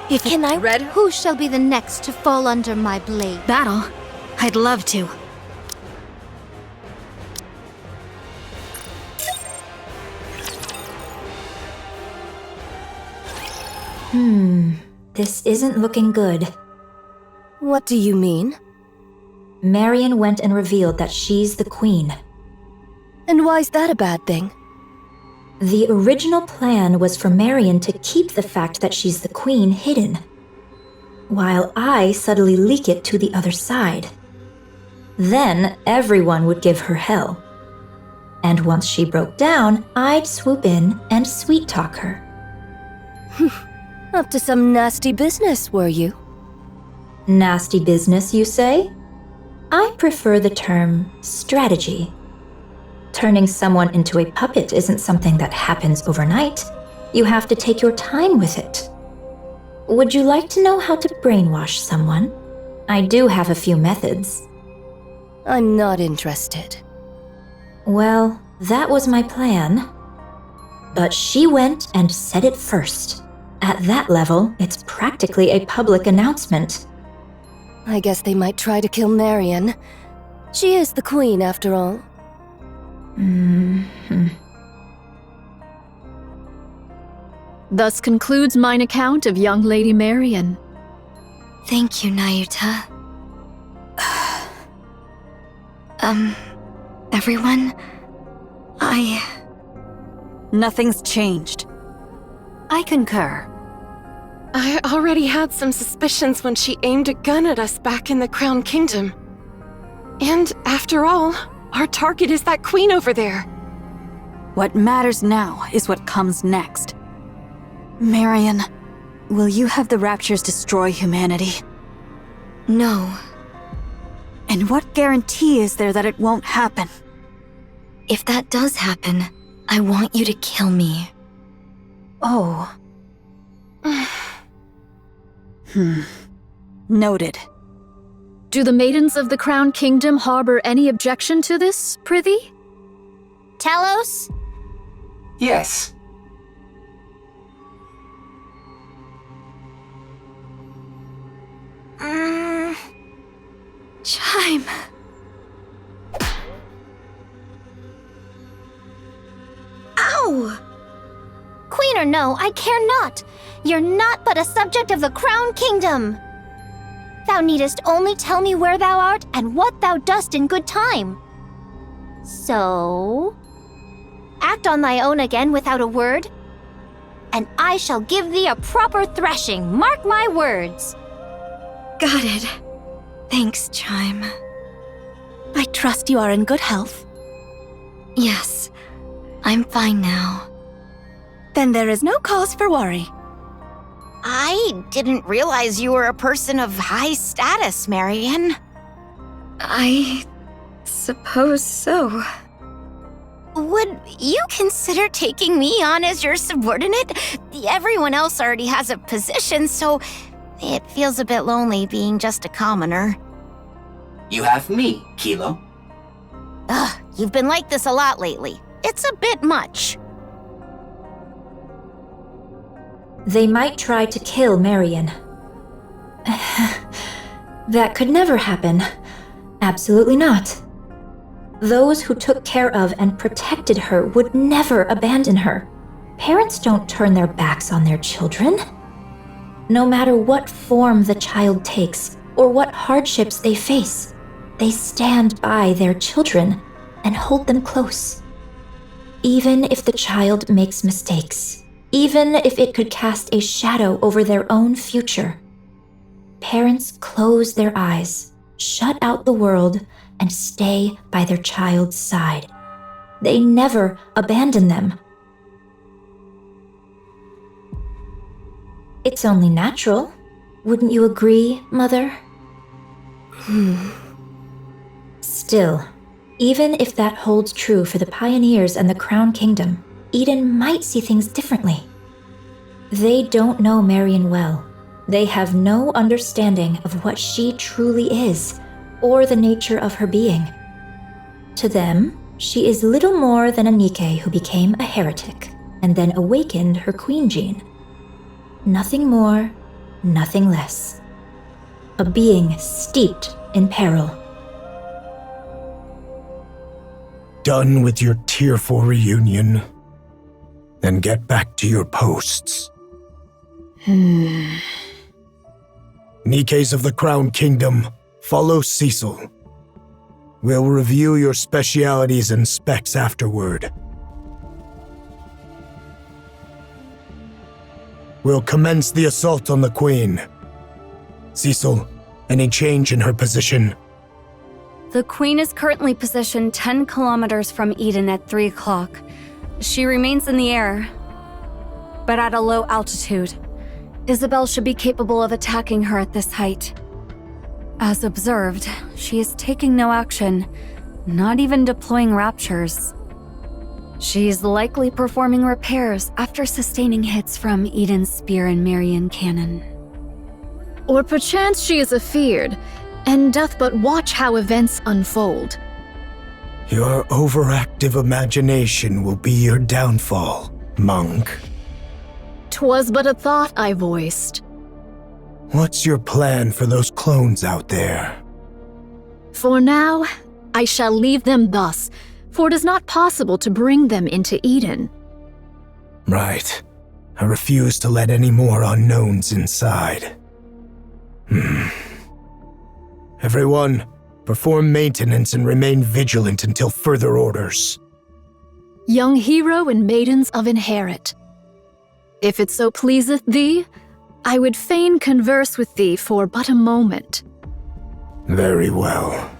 If Can I? Red? Who shall be the next to fall under my blade? Battle? I'd love to. This isn't looking good. What do you mean? Marion went and revealed that she's the queen. And why's that a bad thing? The original plan was for Marion to keep the fact that she's the queen hidden, while I subtly leak it to the other side. Then everyone would give her hell. And once she broke down, I'd swoop in and sweet-talk her. Up to some nasty business, were you? Nasty business, you say? I prefer the term strategy. Turning someone into a puppet isn't something that happens overnight. You have to take your time with it. Would you like to know how to brainwash someone? I do have a few methods. I'm not interested. Well, that was my plan. But she went and said it first. At that level, it's practically a public announcement. I guess they might try to kill Marion. She is the queen, after all. Thus concludes mine account of young Lady Marion. Thank you, Nayuta. Everyone? Nothing's changed. I concur. I already had some suspicions when she aimed a gun at us back in the Crown Kingdom. And after all, our target is that queen over there. What matters now is what comes next. Marion, will you have the Raptures destroy humanity? No. And what guarantee is there that it won't happen? If that does happen, I want you to kill me. Oh. Noted. Do the Maidens of the Crown Kingdom harbor any objection to this, prithee? Talos? Yes. Chime. Ow! Queen or no, I care not. You're not but a subject of the Crown Kingdom. Thou needest only tell me where thou art and what thou dost in good time. So, act on thy own again without a word, and I shall give thee a proper thrashing, mark my words. Got it. Thanks, Chime. I trust you are in good health. Yes, I'm fine now. Then there is no cause for worry. I didn't realize you were a person of high status, Marion. I suppose so. Would you consider taking me on as your subordinate? Everyone else already has a position, so it feels a bit lonely being just a commoner. You have me, Kilo. Ugh, you've been like this a lot lately. It's a bit much. They might try to kill Marion. That could never happen. Absolutely not. Those who took care of and protected her would never abandon her. Parents don't turn their backs on their children. No matter what form the child takes or what hardships they face, they stand by their children and hold them close. Even if the child makes mistakes, even if it could cast a shadow over their own future, parents close their eyes, shut out the world, and stay by their child's side. They never abandon them. It's only natural. Wouldn't you agree, Mother? Still, even if that holds true for the pioneers and the Crown Kingdom, Eden might see things differently. They don't know Marion well. They have no understanding of what she truly is, or the nature of her being. To them, she is little more than a Nikke who became a heretic, and then awakened her queen gene. Nothing more, nothing less. A being steeped in peril. Done with your tearful reunion. Then get back to your posts. Nikkes of the Crown Kingdom, follow Cecil. We'll review your specialities and specs afterward. We'll commence the assault on the Queen. Cecil, any change in her position? The Queen is currently positioned 10 kilometers from Eden at 3 o'clock. She remains in the air, but at a low altitude. Isabel should be capable of attacking her at this height. As observed, she is taking no action, not even deploying raptures. She's likely performing repairs after sustaining hits from Eden's spear and Marian cannon. Or perchance she is afeared, and doth but watch how events unfold. Your overactive imagination will be your downfall, monk. 'Twas but a thought I voiced. What's your plan for those clones out there? For now, I shall leave them thus, for it is not possible to bring them into Eden. Right. I refuse to let any more unknowns inside. Everyone, perform maintenance and remain vigilant until further orders. Young hero and maidens of Inherit. If it so pleaseth thee, I would fain converse with thee for but a moment. Very well.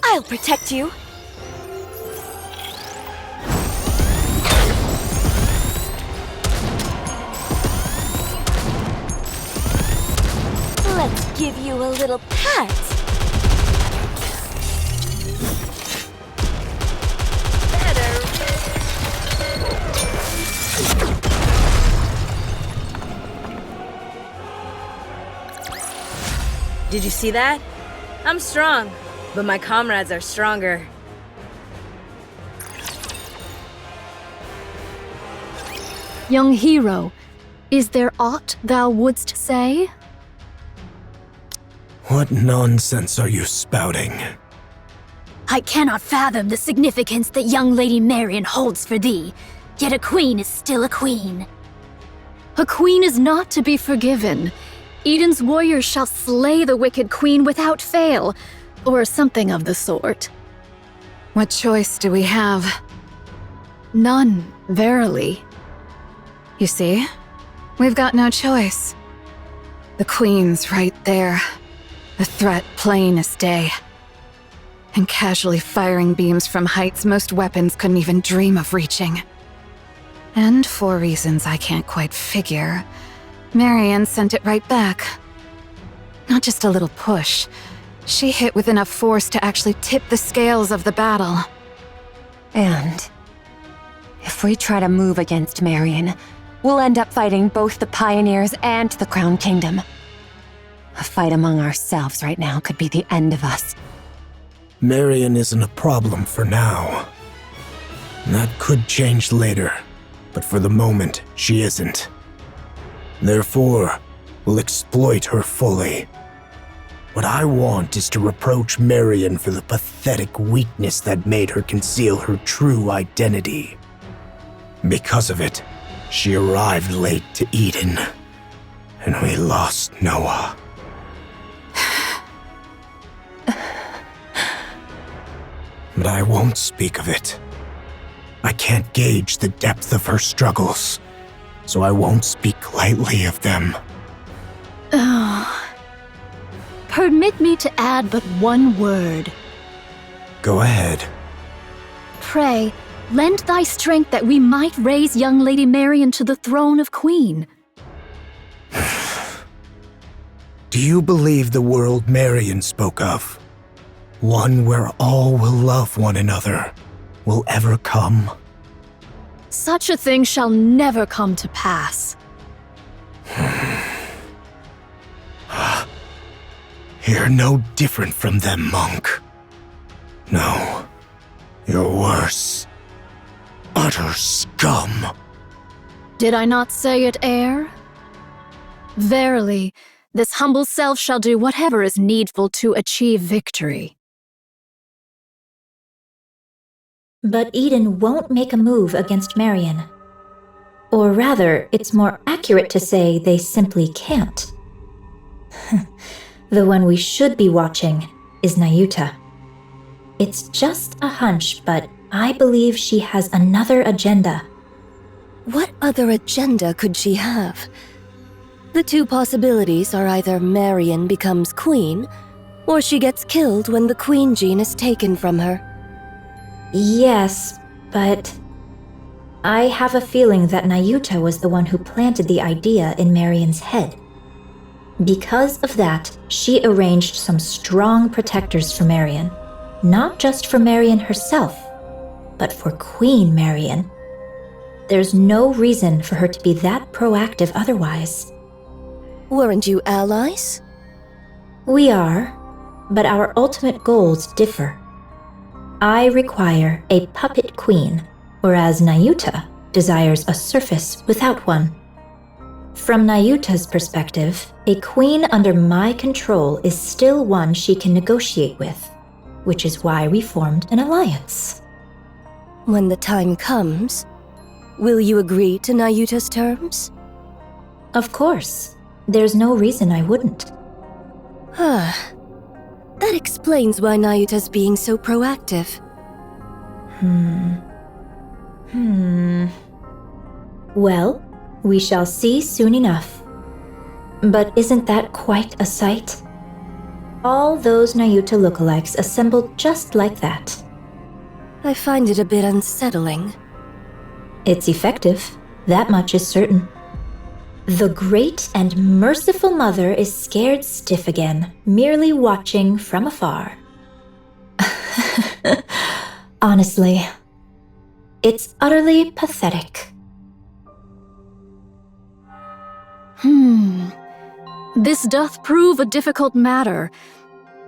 I'll protect you. Let's give you a little pat. Did you see that? I'm strong, but my comrades are stronger. Young hero, is there aught thou wouldst say? What nonsense are you spouting? I cannot fathom the significance that young Lady Marian holds for thee, yet a queen is still a queen. A queen is not to be forgiven. Eden's warriors shall slay the wicked queen without fail, or something of the sort. What choice do we have? None, verily. You see, we've got no choice. The Queen's right there. The threat plain as day. And casually firing beams from heights most weapons couldn't even dream of reaching. And for reasons I can't quite figure, Marian sent it right back. Not just a little push. She hit with enough force to actually tip the scales of the battle. And if we try to move against Marian, we'll end up fighting both the Pioneers and the Crown Kingdom. A fight among ourselves right now could be the end of us. Marian isn't a problem for now. That could change later, but for the moment, she isn't. Therefore, we'll exploit her fully. What I want is to reproach Marian for the pathetic weakness that made her conceal her true identity. Because of it, she arrived late to Eden, and we lost Noah. But I won't speak of it. I can't gauge the depth of her struggles, so I won't speak lightly of them. Oh. Permit me to add but one word. Go ahead. Pray, lend thy strength that we might raise young Lady Marian to the throne of Queen. Do you believe the world Marian spoke of? One where all will love one another, will ever come? Such a thing shall never come to pass. You're no different from them, monk. No. You're worse. Utter scum. Did I not say it, heir? Verily, this humble self shall do whatever is needful to achieve victory. But Eden won't make a move against Marion. Or rather, it's more accurate to say they simply can't. The one we should be watching is Nayuta. It's just a hunch, but I believe she has another agenda. What other agenda could she have? The two possibilities are either Marion becomes queen, or she gets killed when the queen gene is taken from her. Yes, but I have a feeling that Nayuta was the one who planted the idea in Marion's head. Because of that, she arranged some strong protectors for Marion. Not just for Marion herself, but for Queen Marion. There's no reason for her to be that proactive otherwise. Weren't you allies? We are, but our ultimate goals differ. I require a puppet queen, whereas Nayuta desires a surface without one. From Nayuta's perspective, a queen under my control is still one she can negotiate with, which is why we formed an alliance. When the time comes, will you agree to Nayuta's terms? Of course. There's no reason I wouldn't. That explains why Nayuta's being so proactive. Well, we shall see soon enough. But isn't that quite a sight? All those Nayuta lookalikes assembled just like that. I find it a bit unsettling. It's effective, that much is certain. The great and merciful mother is scared stiff again, merely watching from afar. Honestly, it's utterly pathetic. This doth prove a difficult matter.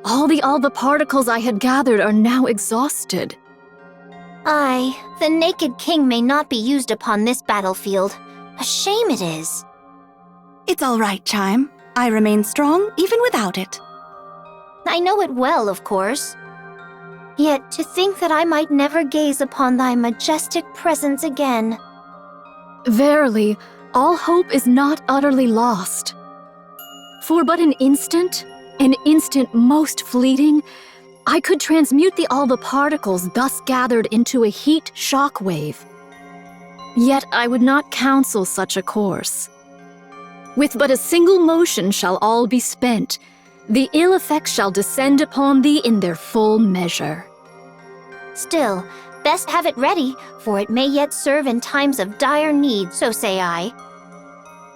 All the particles I had gathered are now exhausted. Aye, the Naked King may not be used upon this battlefield. A shame it is. It's all right, Chime. I remain strong even without it. I know it well, of course. Yet to think that I might never gaze upon thy majestic presence again. Verily, all hope is not utterly lost. For but an instant most fleeting, I could transmute all the particles thus gathered into a heat shock wave. Yet I would not counsel such a course. With but a single motion shall all be spent. The ill effects shall descend upon thee in their full measure. Still, best have it ready, for it may yet serve in times of dire need, so say I.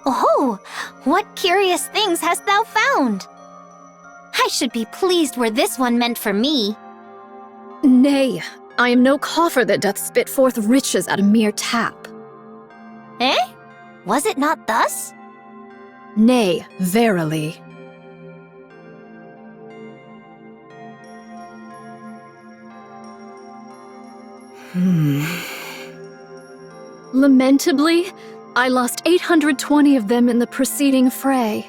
Oh, what curious things hast thou found? I should be pleased were this one meant for me. Nay, I am no coffer that doth spit forth riches at a mere tap. Eh? Was it not thus? Nay, verily. Lamentably, I lost 820 of them in the preceding fray.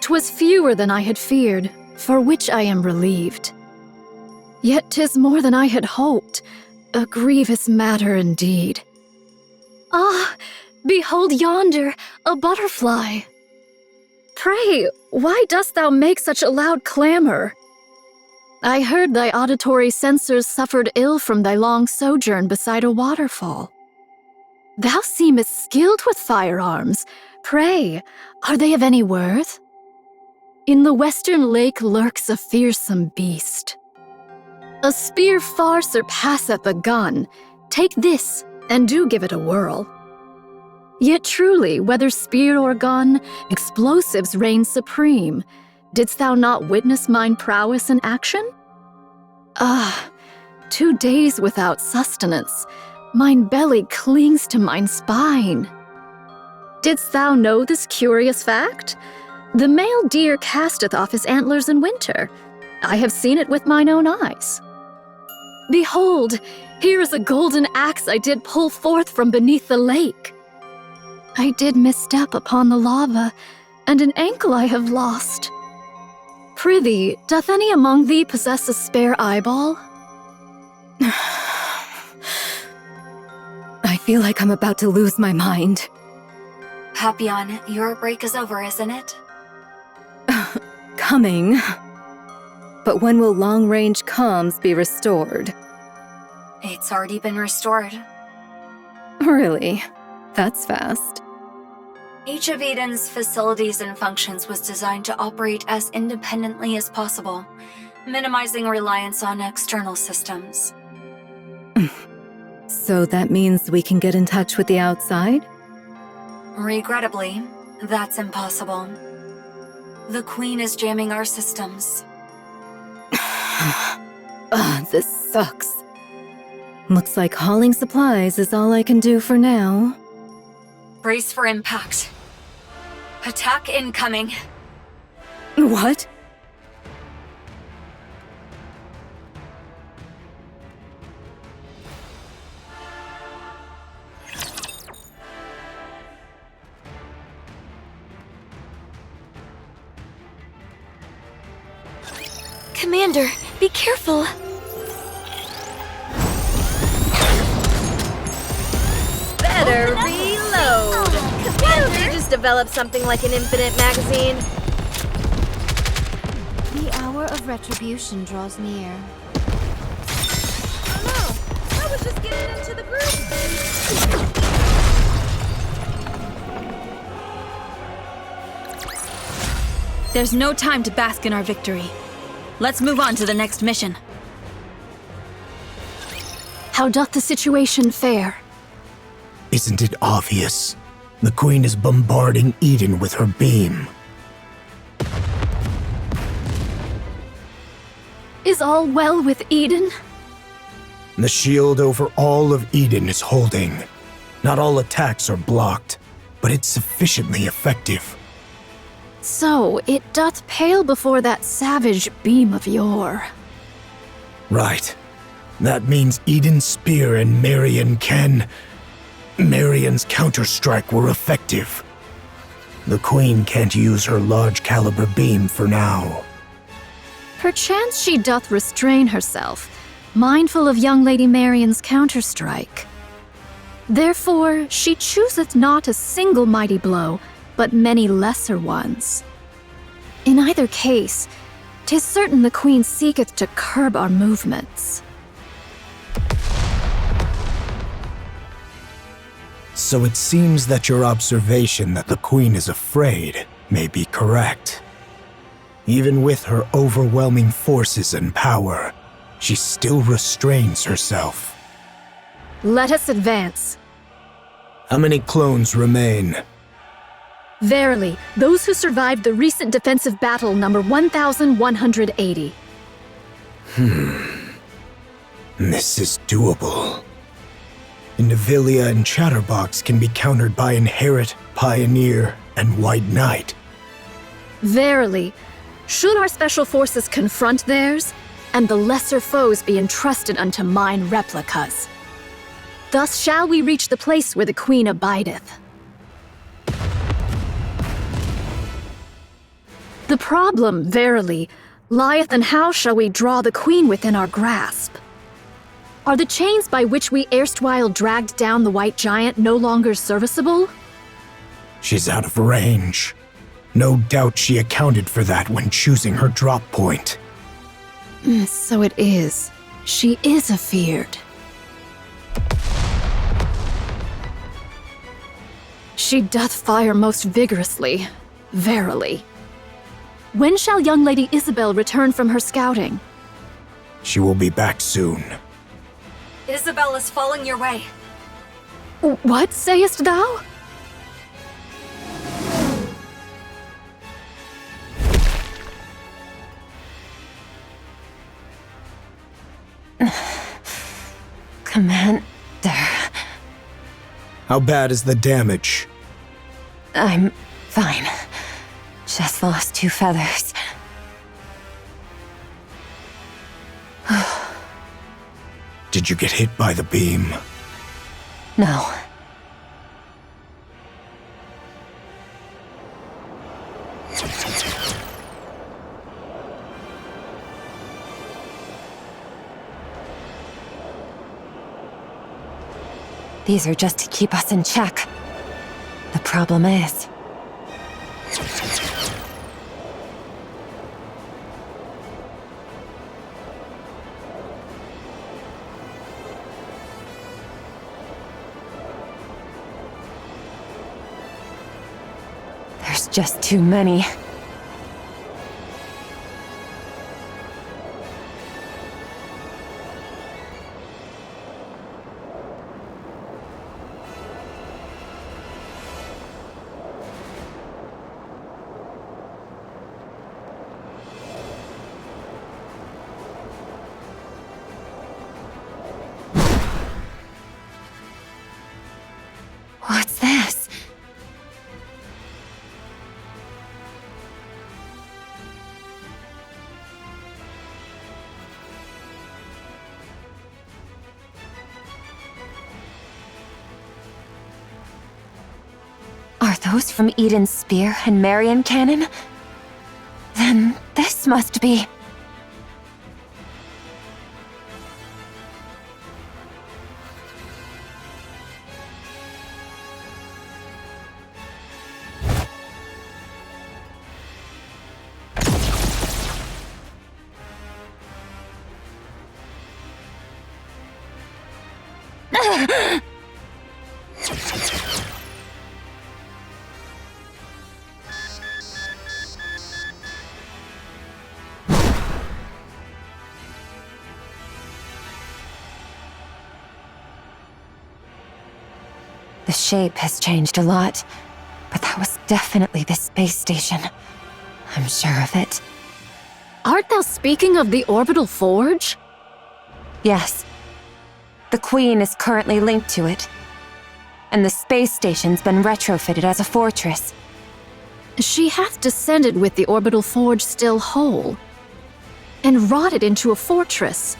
'Twas fewer than I had feared, for which I am relieved. Yet 'tis more than I had hoped, a grievous matter indeed. Ah, behold yonder, a butterfly. Pray, why dost thou make such a loud clamor? I heard thy auditory sensors suffered ill from thy long sojourn beside a waterfall. Thou seemest skilled with firearms. Pray, are they of any worth? In the western lake lurks a fearsome beast. A spear far surpasseth a gun. Take this, and do give it a whirl. Yet truly, whether spear or gun, explosives reign supreme. Didst thou not witness mine prowess in action? 2 days without sustenance. Mine belly clings to mine spine. Didst thou know this curious fact? The male deer casteth off his antlers in winter. I have seen it with mine own eyes. Behold, here is a golden axe I did pull forth from beneath the lake. I did misstep upon the lava, and an ankle I have lost. Prithee, doth any among thee possess a spare eyeball? I feel like I'm about to lose my mind. Papillon, your break is over, isn't it? Coming. But when will long-range comms be restored? It's already been restored. Really? That's fast. Each of Eden's facilities and functions was designed to operate as independently as possible, minimizing reliance on external systems. So that means we can get in touch with the outside? Regrettably, that's impossible. The Queen is jamming our systems. This sucks. Looks like hauling supplies is all I can do for now. Brace for impact. Attack incoming. What? Commander, be careful. Better reload. Can't they just develop something like an infinite magazine? The hour of retribution draws near. Oh no! I was just getting into the group. There's no time to bask in our victory. Let's move on to the next mission. How doth the situation fare? Isn't it obvious? The Queen is bombarding Eden with her beam. Is all well with Eden? The shield over all of Eden is holding. Not all attacks are blocked, but it's sufficiently effective. So, it doth pale before that savage beam of yore. Right. That means Eden's spear and Marion's counterstrike were effective. The Queen can't use her large caliber beam for now. Perchance she doth restrain herself, mindful of young Lady Marion's counterstrike. Therefore, she chooseth not a single mighty blow, but many lesser ones. In either case, 'tis certain the Queen seeketh to curb our movements. So it seems that your observation that the Queen is afraid may be correct. Even with her overwhelming forces and power, she still restrains herself. Let us advance. How many clones remain? Verily, those who survived the recent defensive battle number 1,180. This is doable. Indivilia and Chatterbox can be countered by Inherit, Pioneer, and White Knight. Verily, should our special forces confront theirs, and the lesser foes be entrusted unto mine replicas. Thus shall we reach the place where the Queen abideth. The problem, verily, lieth in how shall we draw the Queen within our grasp. Are the chains by which we erstwhile dragged down the White Giant no longer serviceable? She's out of range. No doubt she accounted for that when choosing her drop point. So it is. She is afeared. She doth fire most vigorously, verily. When shall young Lady Isabel return from her scouting? She will be back soon. Isabel is falling your way. What sayest thou? Commander. How bad is the damage? I'm fine. Just lost 2 feathers. Did you get hit by the beam? No. These are just to keep us in check. The problem is... there's just too many. What's this? Are those from Eden's spear and Marion cannon? Then this must be... The shape has changed a lot, but that was definitely the space station. I'm sure of it. Art thou speaking of the orbital forge? Yes. The Queen is currently linked to it. And the space station's been retrofitted as a fortress. She hath descended with the orbital forge still whole, and wrought it into a fortress.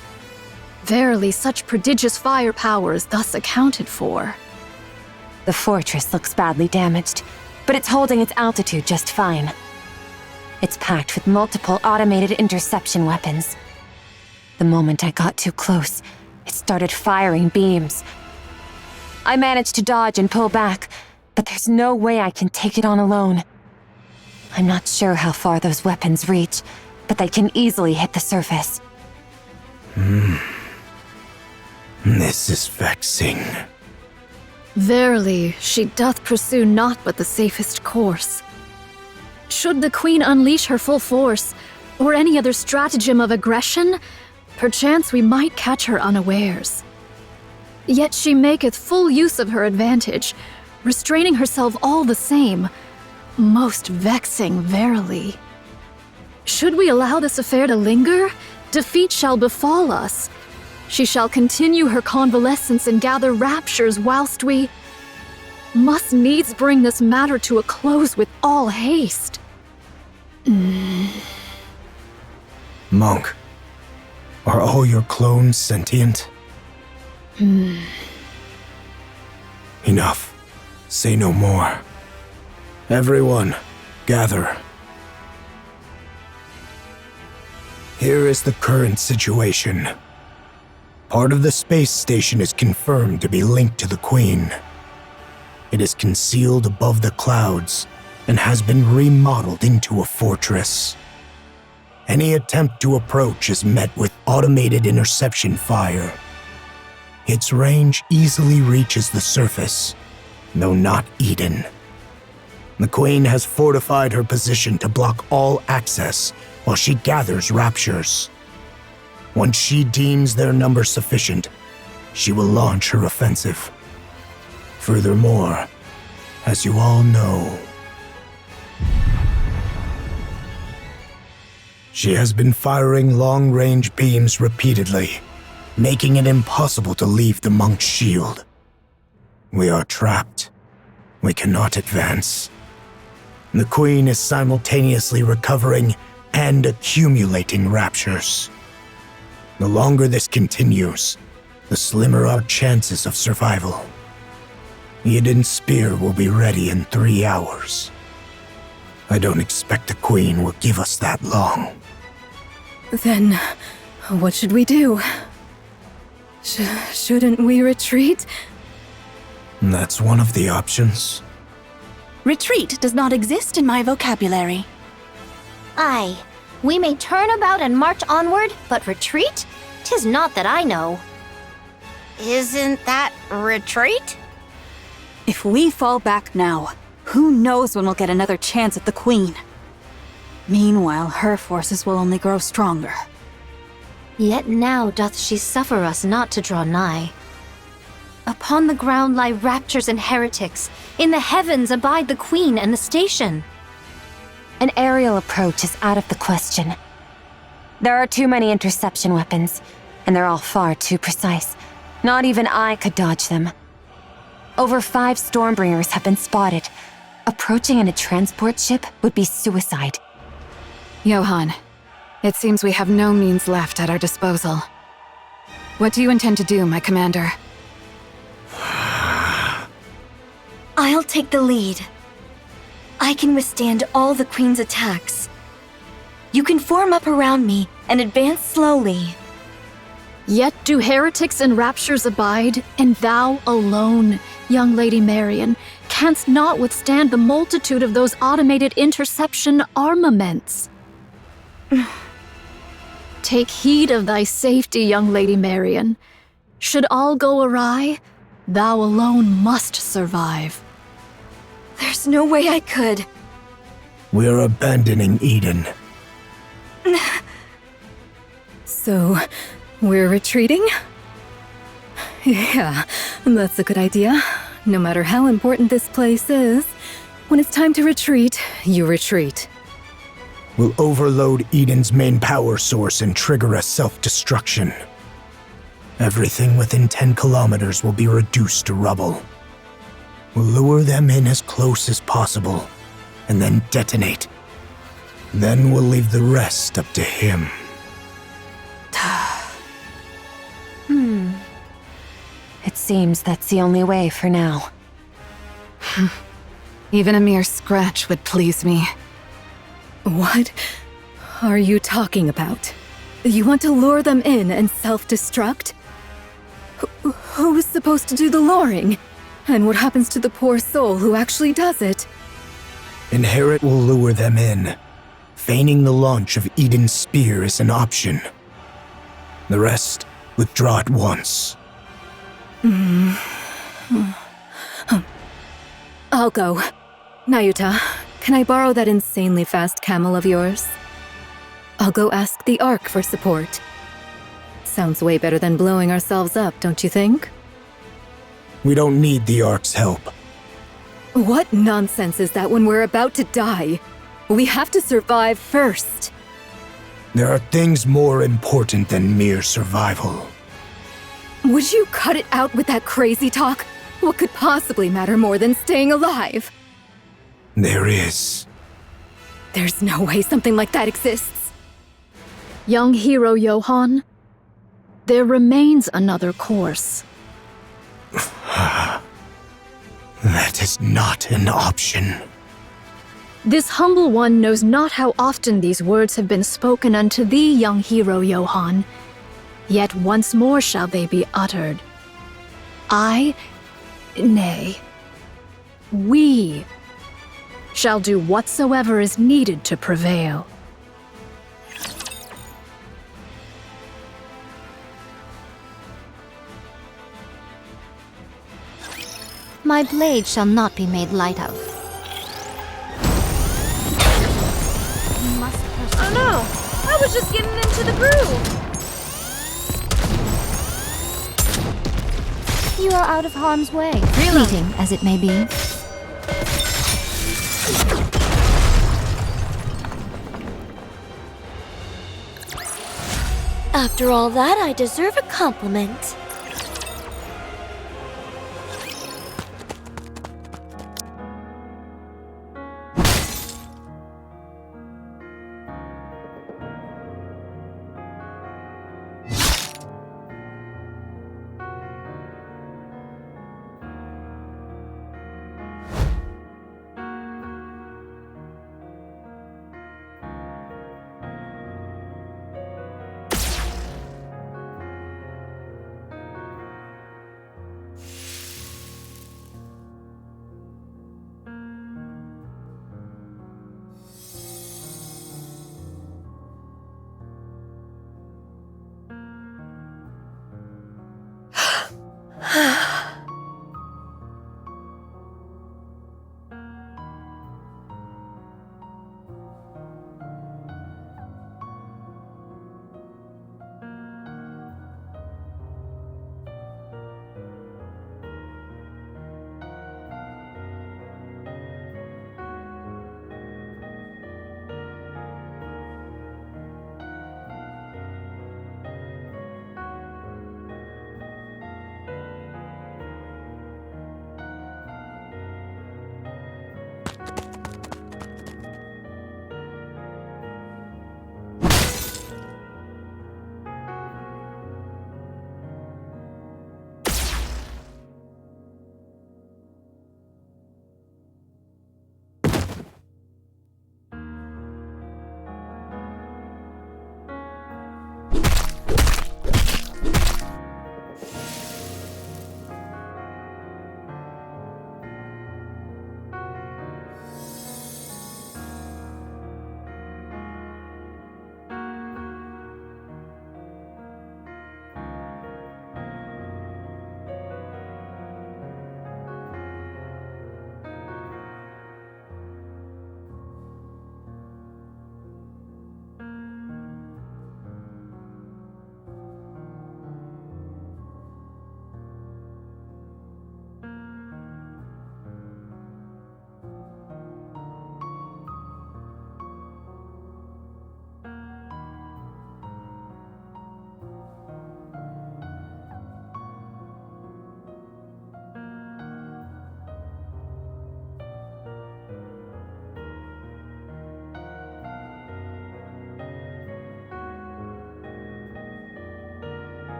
Verily, such prodigious firepower is thus accounted for. The fortress looks badly damaged, but it's holding its altitude just fine. It's packed with multiple automated interception weapons. The moment I got too close, it started firing beams. I managed to dodge and pull back, but there's no way I can take it on alone. I'm not sure how far those weapons reach, but they can easily hit the surface. This is vexing. Verily, she doth pursue naught but the safest course. Should the Queen unleash her full force, or any other stratagem of aggression, perchance we might catch her unawares. Yet she maketh full use of her advantage, restraining herself all the same. Most vexing, verily. Should we allow this affair to linger, defeat shall befall us. She shall continue her convalescence and gather raptures whilst we must needs bring this matter to a close with all haste. Monk, are all your clones sentient? Enough. Say no more. Everyone, gather. Here is the current situation. Part of the space station is confirmed to be linked to the Queen. It is concealed above the clouds and has been remodeled into a fortress. Any attempt to approach is met with automated interception fire. Its range easily reaches the surface, though not Eden. The Queen has fortified her position to block all access while she gathers raptures. Once she deems their number sufficient, she will launch her offensive. Furthermore, as you all know, she has been firing long-range beams repeatedly, making it impossible to leave the monk's shield. We are trapped. We cannot advance. The Queen is simultaneously recovering and accumulating raptures. The longer this continues, the slimmer our chances of survival. Eden's spear will be ready in 3 hours. I don't expect the Queen will give us that long. Then, what should we do? Shouldn't we retreat? That's one of the options. Retreat does not exist in my vocabulary. Aye, we may turn about and march onward, but retreat? 'Tis not that I know. Isn't that retreat? If we fall back now, who knows when we'll get another chance at the Queen? Meanwhile, her forces will only grow stronger. Yet now doth she suffer us not to draw nigh. Upon the ground lie raptures and heretics. In the heavens abide the Queen and the station. An aerial approach is out of the question. There are too many interception weapons, and they're all far too precise. Not even I could dodge them. Over 5 Stormbringers have been spotted. Approaching in a transport ship would be suicide. Johan, it seems we have no means left at our disposal. What do you intend to do, my commander? I'll take the lead. I can withstand all the Queen's attacks. You can form up around me and advance slowly. Yet do heretics and raptures abide, and thou alone, young Lady Marion, canst not withstand the multitude of those automated interception armaments. Take heed of thy safety, young Lady Marion. Should all go awry, thou alone must survive. There's no way I could. We're abandoning Eden. So, we're retreating? Yeah, that's a good idea. No matter how important this place is, when it's time to retreat, you retreat. We'll overload Eden's main power source and trigger a self-destruction. Everything within 10 kilometers will be reduced to rubble. We'll lure them in as close as possible, and then detonate. Then we'll leave the rest up to him. It seems that's the only way for now. Even a mere scratch would please me. What are you talking about? You want to lure them in and self-destruct? Who's supposed to do the luring? And what happens to the poor soul who actually does it? Inherit will lure them in. Feigning the launch of Eden's spear is an option. The rest, withdraw at once. I'll go. Nayuta, can I borrow that insanely fast camel of yours? I'll go ask the Ark for support. Sounds way better than blowing ourselves up, don't you think? We don't need the Ark's help. What nonsense is that when we're about to die? We have to survive first. There are things more important than mere survival. Would you cut it out with that crazy talk? What could possibly matter more than staying alive? There is. There's no way something like that exists. Young hero Johan, there remains another course. That is not an option. This humble one knows not how often these words have been spoken unto thee, young hero Johan. Yet once more shall they be uttered. Nay, we shall do whatsoever is needed to prevail. My blade shall not be made light of. Oh no! I was just getting into the groove! You are out of harm's way, fleeting as it may be. After all that, I deserve a compliment.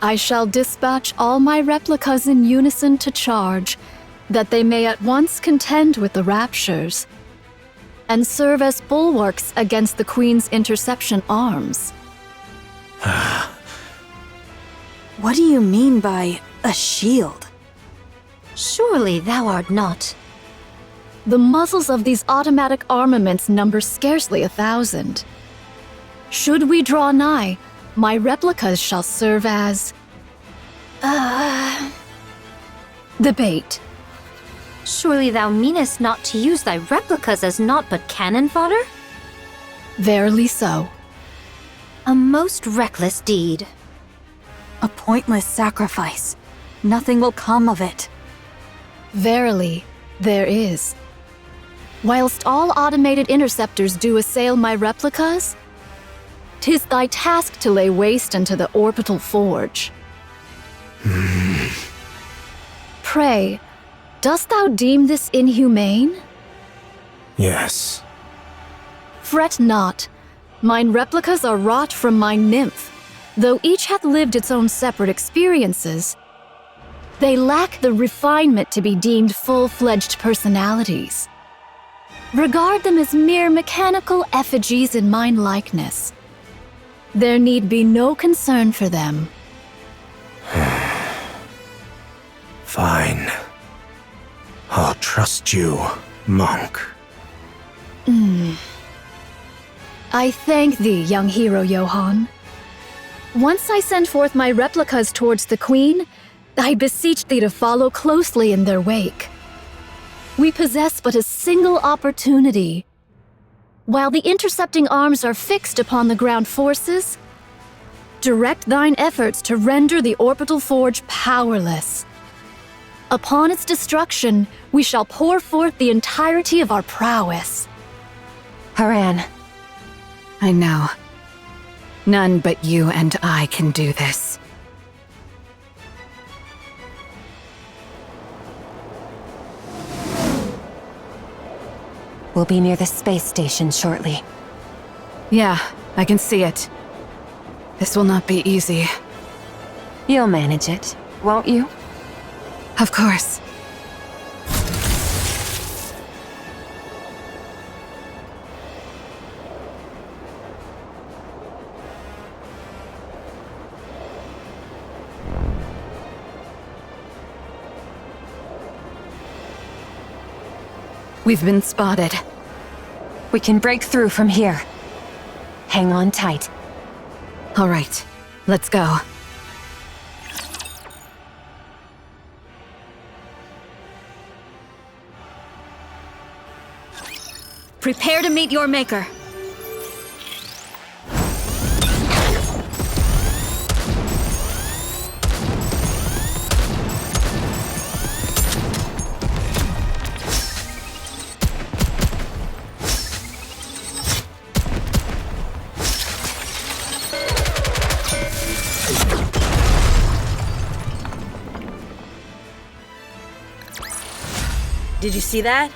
I shall dispatch all my replicas in unison to charge, that they may at once contend with the Raptures, and serve as bulwarks against the Queen's interception arms. What do you mean by a shield? Surely thou art not. The muzzles of these automatic armaments number scarcely 1,000. Should we draw nigh, my replicas shall serve as... the bait. Surely thou meanest not to use thy replicas as naught but cannon fodder? Verily so. A most reckless deed. A pointless sacrifice. Nothing will come of it. Verily, there is. Whilst all automated interceptors do assail my replicas, 'tis thy task to lay waste unto the orbital forge. Pray, dost thou deem this inhumane? Yes. Fret not. Mine replicas are wrought from my nymph. Though each hath lived its own separate experiences, they lack the refinement to be deemed full-fledged personalities. Regard them as mere mechanical effigies in mine likeness. There need be no concern for them. Fine. I'll trust you, monk. I thank thee, young hero Johann. Once I send forth my replicas towards the Queen, I beseech thee to follow closely in their wake. We possess but a single opportunity. While the intercepting arms are fixed upon the ground forces, direct thine efforts to render the orbital forge powerless. Upon its destruction, we shall pour forth the entirety of our prowess. Haran. I know. None but you and I can do this. We'll be near the space station shortly. Yeah, I can see it. This will not be easy. You'll manage it, won't you? Of course. We've been spotted. We can break through from here. Hang on tight. All right, let's go. Prepare to meet your maker. Did you see that?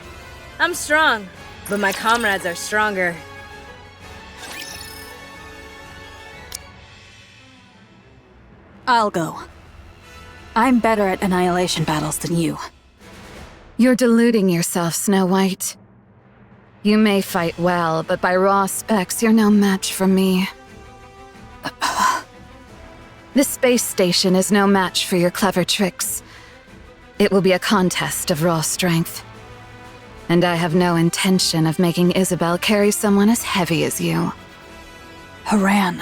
I'm strong, but my comrades are stronger. I'll go. I'm better at annihilation battles than you. You're deluding yourself, Snow White. You may fight well, but by raw specs, you're no match for me. The space station is no match for your clever tricks. It will be a contest of raw strength. And I have no intention of making Isabel carry someone as heavy as you. Haran,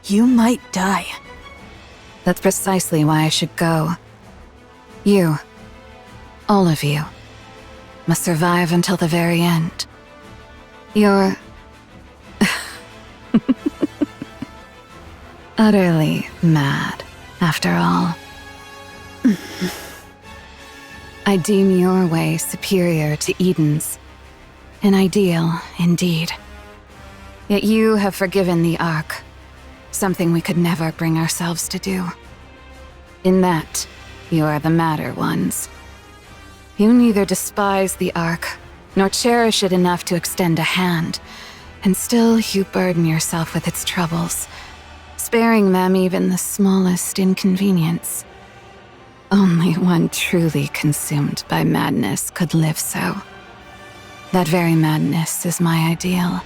you might die. That's precisely why I should go. You, all of you, must survive until the very end. You're utterly mad, after all. I deem your way superior to Eden's. An ideal, indeed. Yet you have forgiven the Ark, something we could never bring ourselves to do. In that, you are the madder ones. You neither despise the Ark, nor cherish it enough to extend a hand, and still you burden yourself with its troubles, sparing them even the smallest inconvenience. Only one truly consumed by madness could live so. That very madness is my ideal.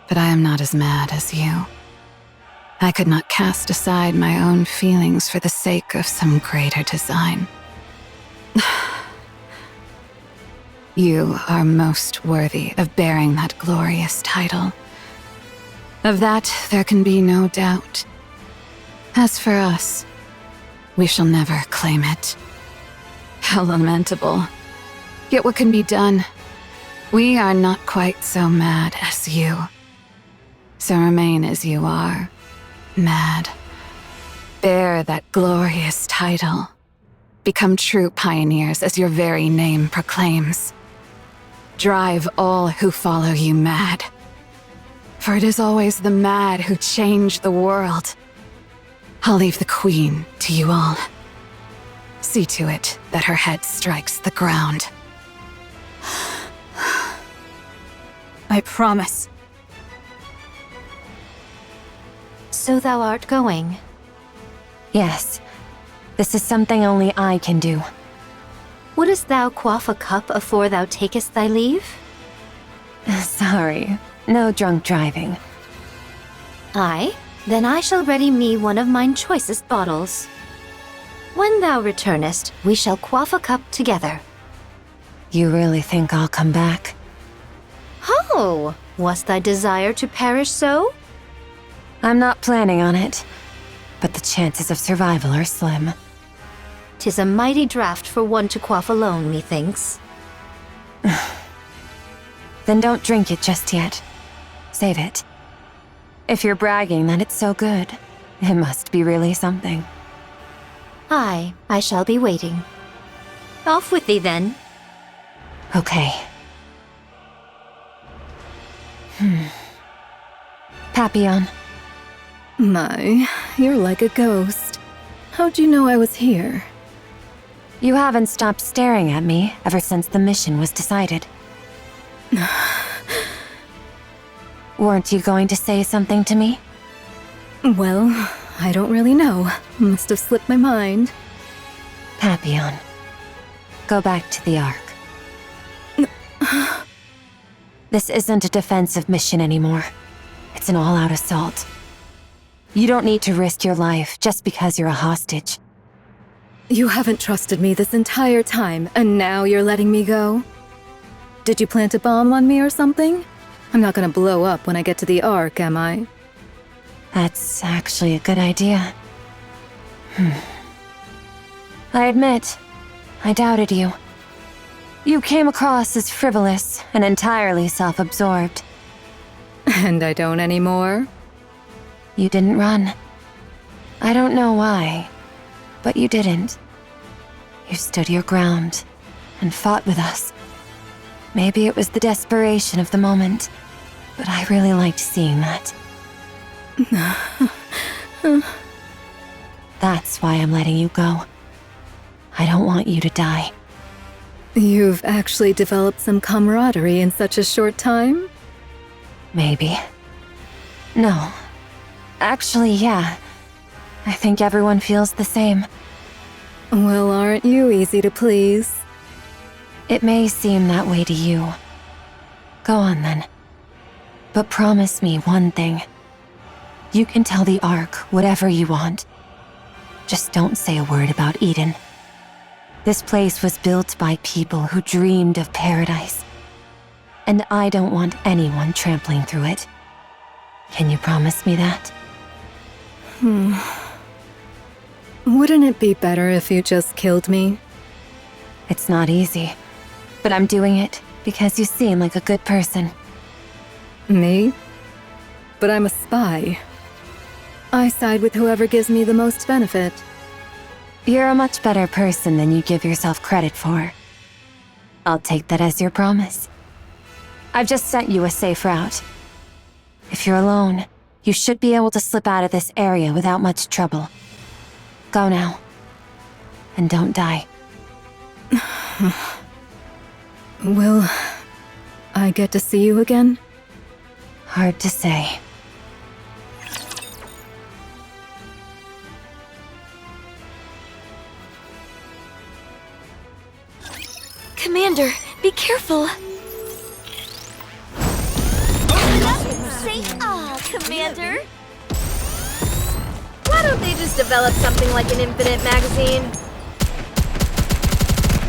But I am not as mad as you. I could not cast aside my own feelings for the sake of some greater design. You are most worthy of bearing that glorious title. Of that, there can be no doubt. As for us, we shall never claim it. How lamentable. Yet what can be done? We are not quite so mad as you. So remain as you are, mad. Bear that glorious title. Become true pioneers as your very name proclaims. Drive all who follow you mad. For it is always the mad who change the world. I'll leave the Queen to you all. See to it that her head strikes the ground. I promise. So thou art going. Yes. This is something only I can do. Wouldst thou quaff a cup afore thou takest thy leave? Sorry. No drunk driving. Aye, then I shall ready me one of mine choicest bottles. When thou returnest, we shall quaff a cup together. You really think I'll come back? Ho! Was thy desire to perish so? I'm not planning on it, but the chances of survival are slim. 'Tis a mighty draught for one to quaff alone, methinks. Then don't drink it just yet. Save it. If you're bragging that it's so good, it must be really something. Aye, I shall be waiting. Off with thee then. Okay. Papillon. My, you're like a ghost. How'd you know I was here? You haven't stopped staring at me ever since the mission was decided. Weren't you going to say something to me? Well, I don't really know. Must have slipped my mind. Papillon. Go back to the Ark. This isn't a defensive mission anymore. It's an all-out assault. You don't need to risk your life just because you're a hostage. You haven't trusted me this entire time, and now you're letting me go? Did you plant a bomb on me or something? I'm not gonna blow up when I get to the Ark, am I? That's actually a good idea. I admit, I doubted you. You came across as frivolous and entirely self-absorbed. And I don't anymore? You didn't run. I don't know why, but you didn't. You stood your ground and fought with us. Maybe it was the desperation of the moment, but I really liked seeing that. That's why I'm letting you go. I don't want you to die. You've actually developed some camaraderie in such a short time? Maybe. No. Actually, yeah. I think everyone feels the same. Well, aren't you easy to please? It may seem that way to you. Go on then. But promise me one thing. You can tell the Ark whatever you want. Just don't say a word about Eden. This place was built by people who dreamed of paradise. And I don't want anyone trampling through it. Can you promise me that? Wouldn't it be better if you just killed me? It's not easy. But I'm doing it because you seem like a good person. Me? But I'm a spy. I side with whoever gives me the most benefit. You're a much better person than you give yourself credit for. I'll take that as your promise. I've just sent you a safe route. If you're alone, you should be able to slip out of this area without much trouble. Go now. And don't die. Will I get to see you again? Hard to say. Commander, be careful. Say Commander. Why don't they just develop something like an infinite magazine?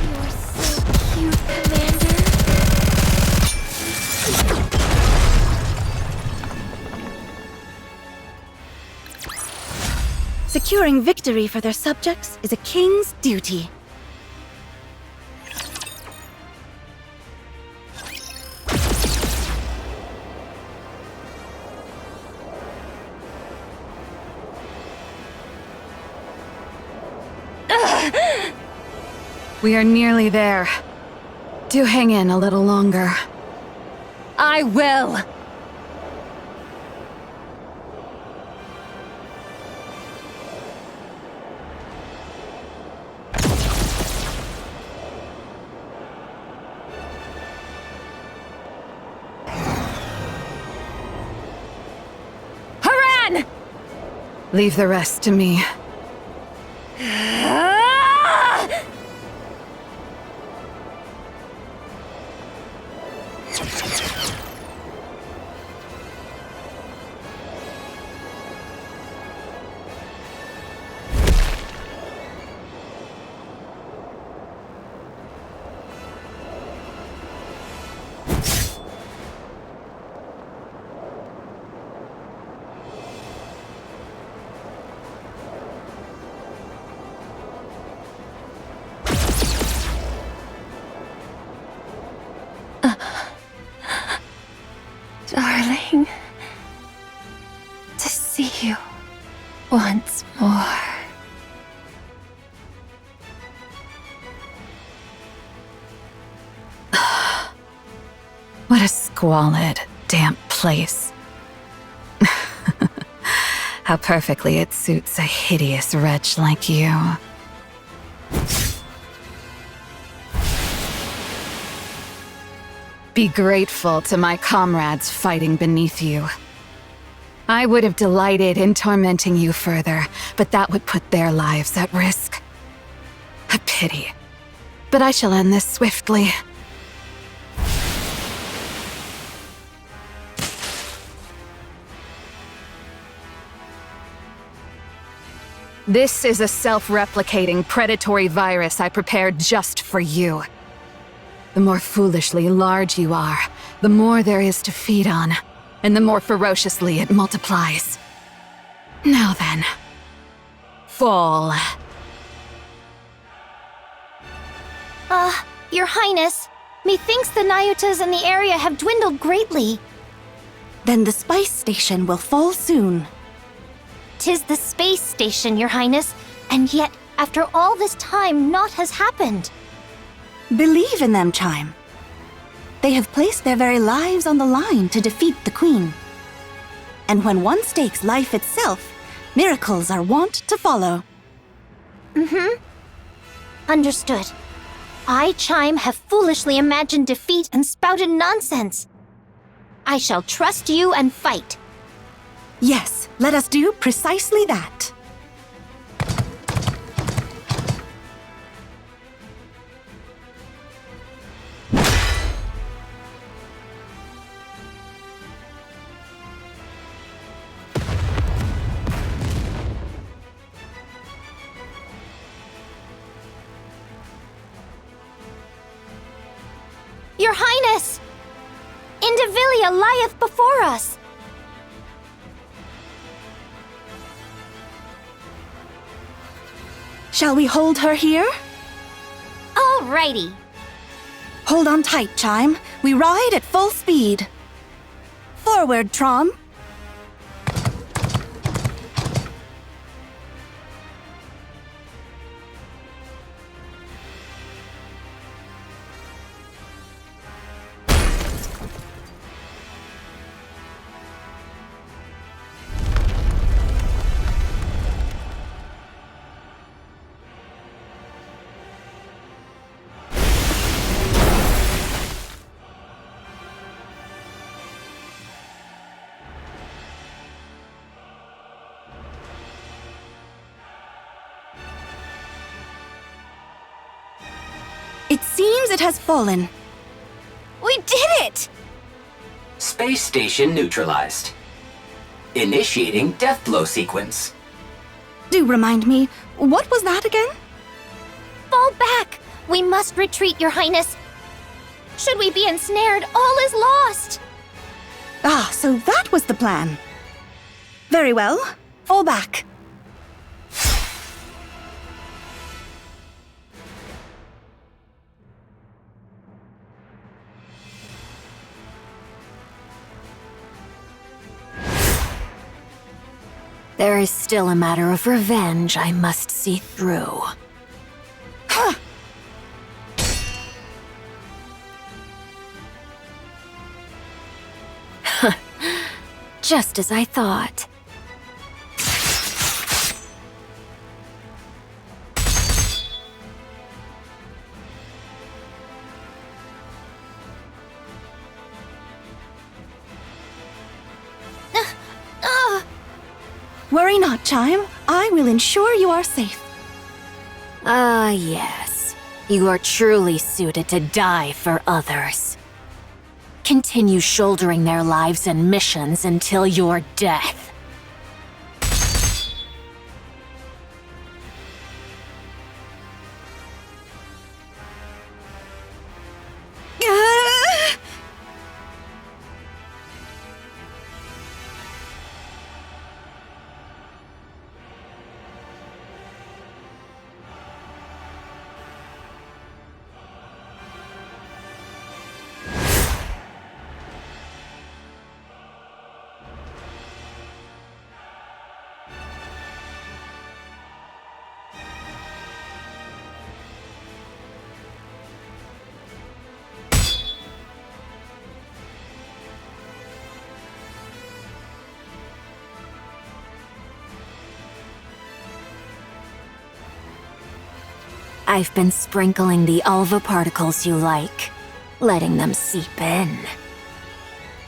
You're so cute, Commander. Securing victory for their subjects is a king's duty. We are nearly there. Do hang in a little longer. I will! Haran! Leave the rest to me. Darling, to see you once more. What a squalid, damp place. How perfectly it suits a hideous wretch like you. Be grateful to my comrades fighting beneath you. I would have delighted in tormenting you further, but that would put their lives at risk. A pity. But I shall end this swiftly. This is a self-replicating predatory virus I prepared just for you. The more foolishly large you are, the more there is to feed on, and the more ferociously it multiplies. Now then, fall. Your Highness, methinks the Nyutas in the area have dwindled greatly. Then the spice station will fall soon. 'Tis the space station, Your Highness, and yet, after all this time, naught has happened. Believe in them, Chime. They have placed their very lives on the line to defeat the Queen. And when one stakes life itself, miracles are wont to follow. Understood. I, Chime, have foolishly imagined defeat and spouted nonsense. I shall trust you and fight. Yes, let us do precisely that. Your Highness! Indivilia lieth before us! Shall we hold her here? Alrighty. Hold on tight, Chime. We ride at full speed. Forward, Trom. It seems it has fallen. We did it! Space station neutralized. Initiating death blow sequence. Do remind me, what was that again? Fall back! We must retreat, Your Highness. Should we be ensnared, all is lost. Ah, so that was the plan. Very well. Fall back. There is still a matter of revenge I must see through. Just as I thought. Worry not, Chime. I will ensure you are safe. Ah, yes. You are truly suited to die for others. Continue shouldering their lives and missions until your death. I've been sprinkling the alva particles you like, letting them seep in.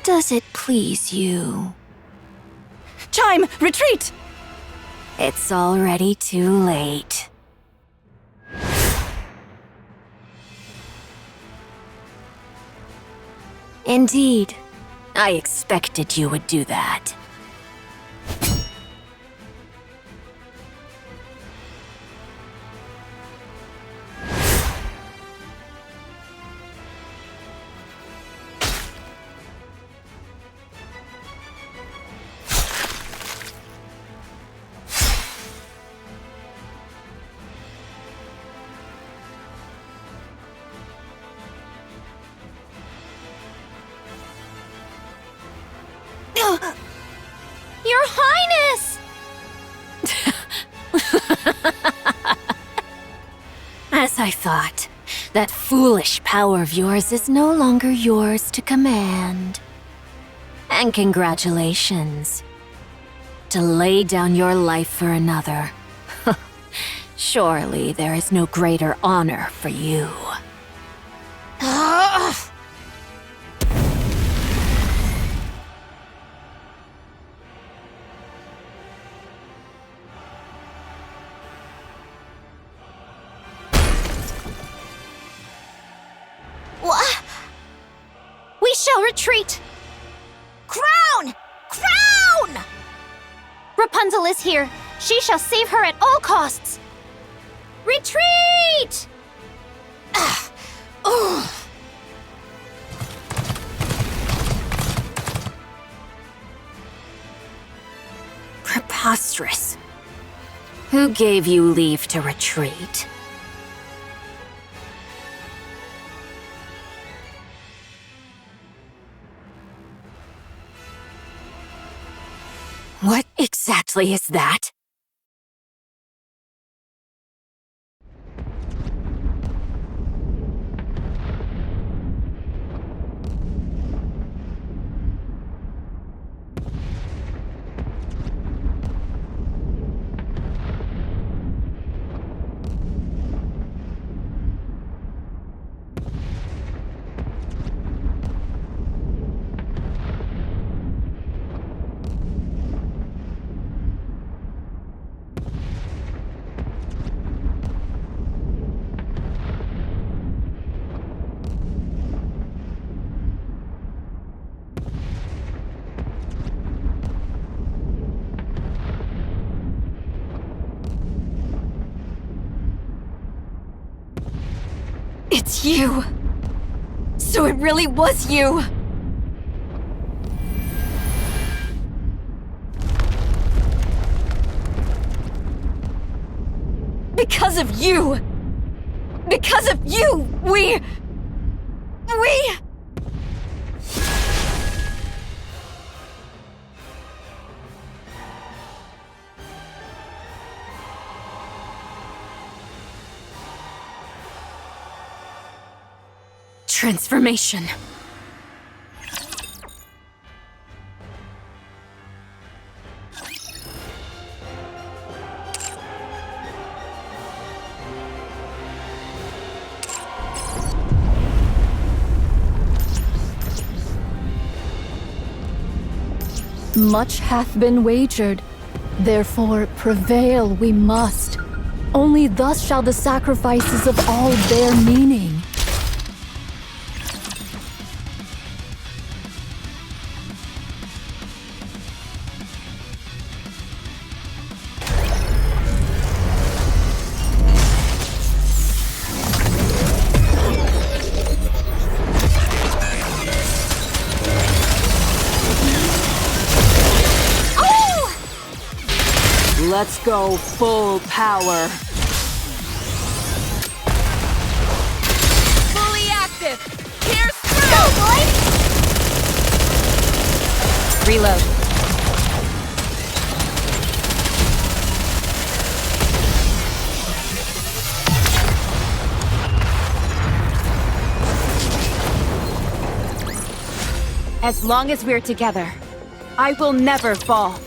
Does it please you? Chime, retreat! It's already too late. Indeed, I expected you would do that. Your Highness! As I thought, that foolish power of yours is no longer yours to command. And congratulations. To lay down your life for another. Surely there is no greater honor for you. We shall retreat! Crown! Crown! Rapunzel is here. She shall save her at all costs. Retreat! Preposterous. Who gave you leave to retreat? What exactly is that? It's you. So it really was you. Because of you! Because of you, we... Transformation. Much hath been wagered, therefore prevail we must. Only thus shall the sacrifices of all bear meaning. Let's go full power. Fully active! Pierce through! Go, boy! Reload. As long as we're together, I will never fall.